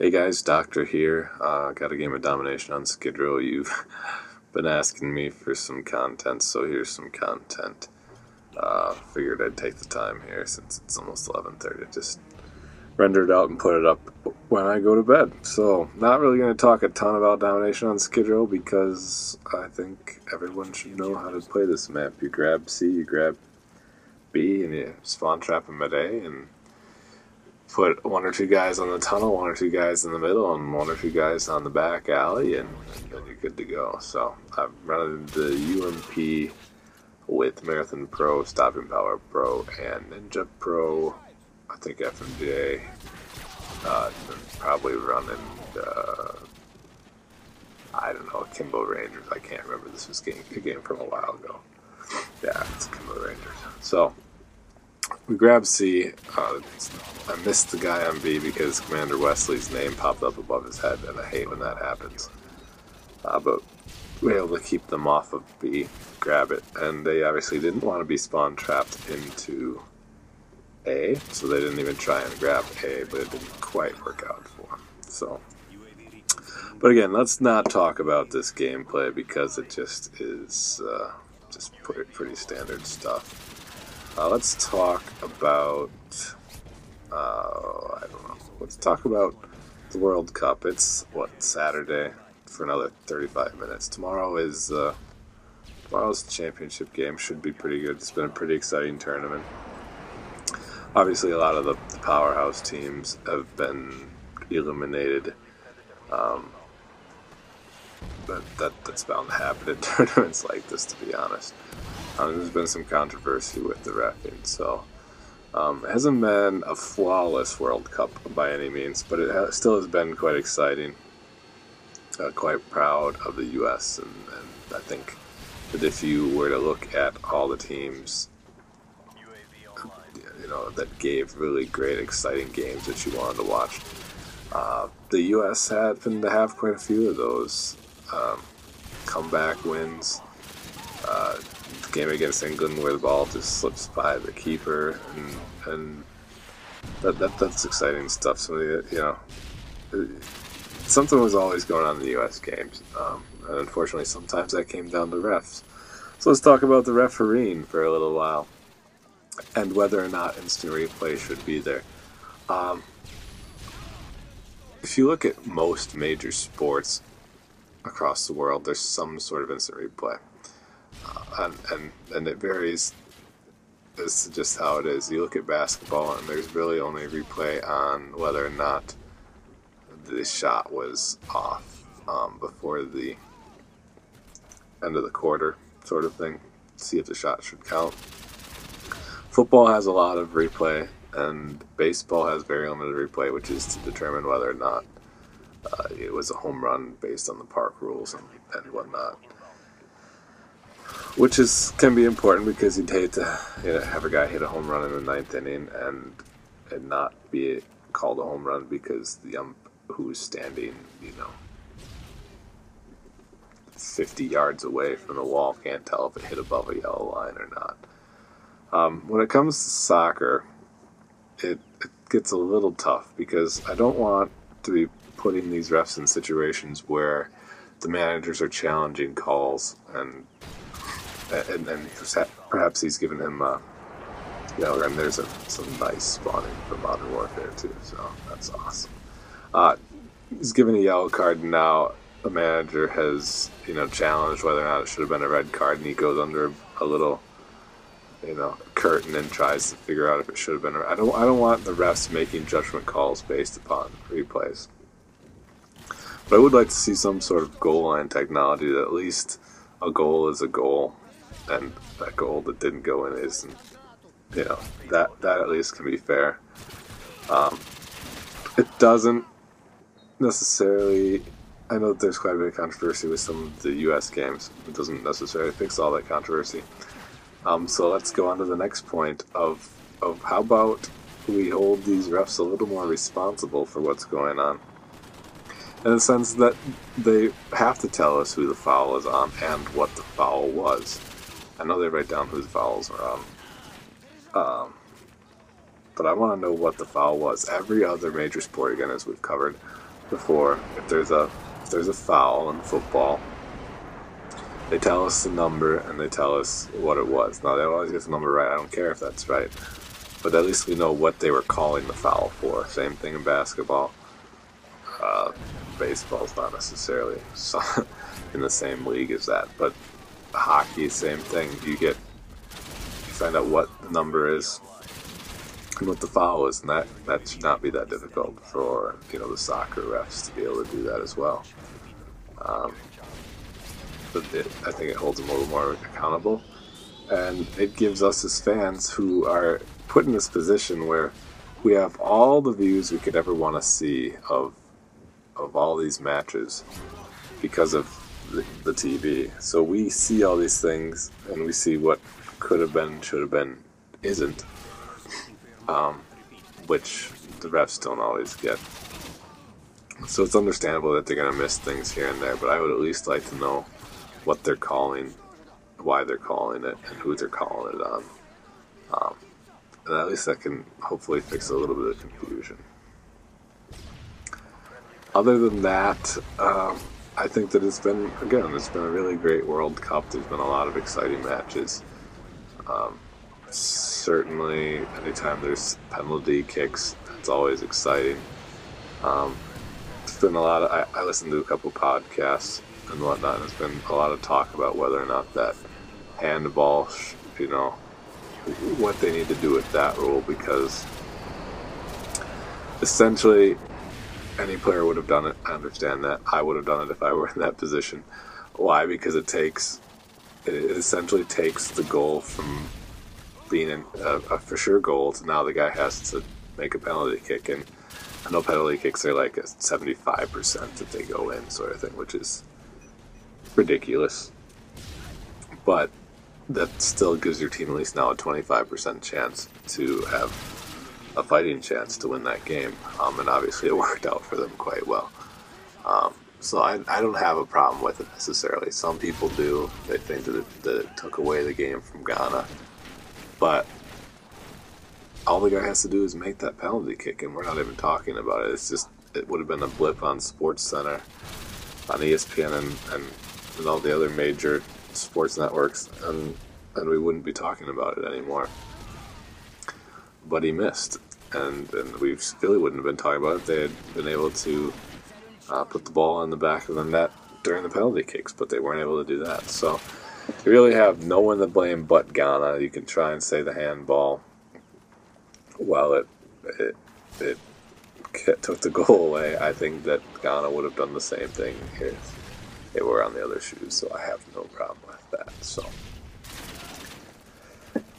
Hey guys, Doctor here. Got a game of Domination on Skidrow. You've been asking me for some content, so here's some content. Figured I'd take the time here since it's almost 11:30. Just render it out and put it up when I go to bed. So, not really going to talk a ton about Domination on Skidrow because I think everyone should know how to play this map. You grab C, you grab B, and you spawn trap in mid-A, and put one or two guys on the tunnel, one or two guys in the middle, and one or two guys on the back alley, and then you're good to go. So I'm running the UMP with Marathon Pro, Stopping Power Pro, and Ninja Pro. I think FMJ. Probably running, I don't know, Kimbo Rangers. I can't remember. This was a game from a while ago. Yeah, it's Kimbo Rangers. So we grab C. I missed the guy on B because Commander Wesley's name popped up above his head, and I hate when that happens. But we were able to keep them off of B, grab it, and they obviously didn't want to be spawn trapped into A, so they didn't even try and grab A, but it didn't quite work out for them. So, but again, let's not talk about this gameplay because it just is just pretty standard stuff. Let's talk about, I don't know, let's talk about the World Cup. It's, Saturday for another 35 minutes. Tomorrow's championship game should be pretty good. It's been a pretty exciting tournament. Obviously, a lot of the powerhouse teams have been eliminated. That's bound to happen in tournaments like this, to be honest. There's been some controversy with the reffing, so it hasn't been a flawless World Cup by any means, but it still has been quite exciting. Quite proud of the U.S., and I think that if you were to look at all the teams, that gave really great, exciting games that you wanted to watch, the U.S. happened to have quite a few of those comeback wins. The game against England where the ball just slips by the keeper, and that's exciting stuff. So something was always going on in the U.S. games, and unfortunately sometimes that came down to refs. So let's talk about the refereeing for a little while and whether or not instant replay should be there. If you look at most major sports across the world, there's some sort of instant replay. And it varies as to just how it is. You look at basketball, and there's really only replay on whether or not the shot was off before the end of the quarter, sort of thing. See if the shot should count. Football has a lot of replay, and baseball has very limited replay, which is to determine whether or not it was a home run based on the park rules and whatnot. Which can be important because you'd hate to have a guy hit a home run in the ninth inning and not be called a home run because the ump who's standing 50 yards away from the wall can't tell if it hit above a yellow line or not. When it comes to soccer, it gets a little tough because I don't want to be putting these refs in situations where the managers are challenging calls and perhaps he's given him, and there's some nice spawning from Modern Warfare too, so that's awesome. He's given a yellow card, and now the manager has, challenged whether or not it should have been a red card, and he goes under a little, curtain and tries to figure out if it should have been. I don't want the refs making judgment calls based upon replays. But I would like to see some sort of goal line technology that at least a goal is a goal, and that goal that didn't go in isn't, that at least can be fair. It doesn't necessarily, I know that there's quite a bit of controversy with some of the U.S. games. It doesn't necessarily fix all that controversy. So let's go on to the next point of how about we hold these refs a little more responsible for what's going on. In the sense that they have to tell us who the foul is on and what the foul was. I know they write down whose fouls are on. But I want to know what the foul was. Every other major sport, again, as we've covered, before, if there's a foul in football, they tell us the number and they tell us what it was. Now, they always get the number right. I don't care if that's right. But at least we know what they were calling the foul for. Same thing in basketball. Baseball's not necessarily in the same league as that. But hockey, same thing. You find out what the number is and what the foul is. And that should not be that difficult for the soccer refs to be able to do that as well. But I think it holds them a little more accountable. And it gives us as fans who are put in this position where we have all the views we could ever want to see of all these matches because of the TV. So we see all these things and we see what could have been, should have been, isn't, which the refs don't always get. So it's understandable that they're going to miss things here and there, but I would at least like to know what they're calling, why they're calling it, and who they're calling it on. And at least that can hopefully fix a little bit of confusion. Other than that, I think that it's been a really great World Cup. There's been a lot of exciting matches. Certainly, anytime there's penalty kicks, it's always exciting. There's been a lot of, I listened to a couple podcasts and whatnot, and there's been a lot of talk about whether or not that handball, what they need to do with that rule, because essentially any player would have done it. I understand that. I would have done it if I were in that position. Why? Because it essentially takes the goal from being a for sure goal to now the guy has to make a penalty kick, and I know penalty kicks are like a 75% if they go in sort of thing, which is ridiculous. But that still gives your team at least now a 25% chance to have a fighting chance to win that game. And obviously it worked out for them quite well. So I don't have a problem with it necessarily. Some people do. They think that it took away the game from Ghana. But all the guy has to do is make that penalty kick, and we're not even talking about it. It's just, it would have been a blip on SportsCenter, on ESPN, and all the other major sports networks, and we wouldn't be talking about it anymore. But he missed, and we really wouldn't have been talking about it if they had been able to put the ball in the back of the net during the penalty kicks, but they weren't able to do that. So you really have no one to blame but Ghana. You can try and say the handball, while it took the goal away. I think that Ghana would have done the same thing if they were on the other shoes, so I have no problem with that. So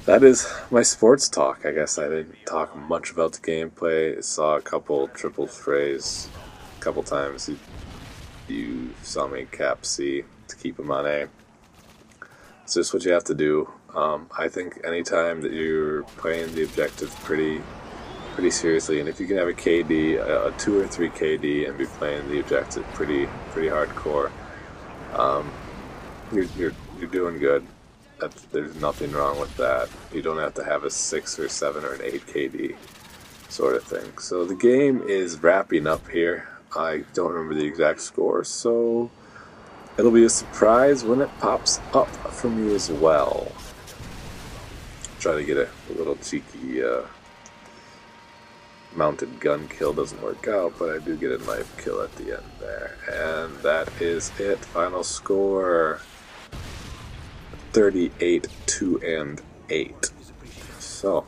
that is my sports talk. I guess I didn't talk much about the gameplay. I saw a couple triple frays a couple times. You saw me cap C to keep him on A. It's just what you have to do. I think anytime that you're playing the objective pretty seriously, and if you can have a KD, a 2 or 3 KD, and be playing the objective pretty hardcore, you're doing good. There's nothing wrong with that. You don't have to have a 6 or 7 or an 8 KD sort of thing. So the game is wrapping up here. I don't remember the exact score, so it'll be a surprise when it pops up for me as well. Try to get a little cheeky mounted gun kill. Doesn't work out, but I do get a knife kill at the end there. And that is it. Final score 38-2-8. So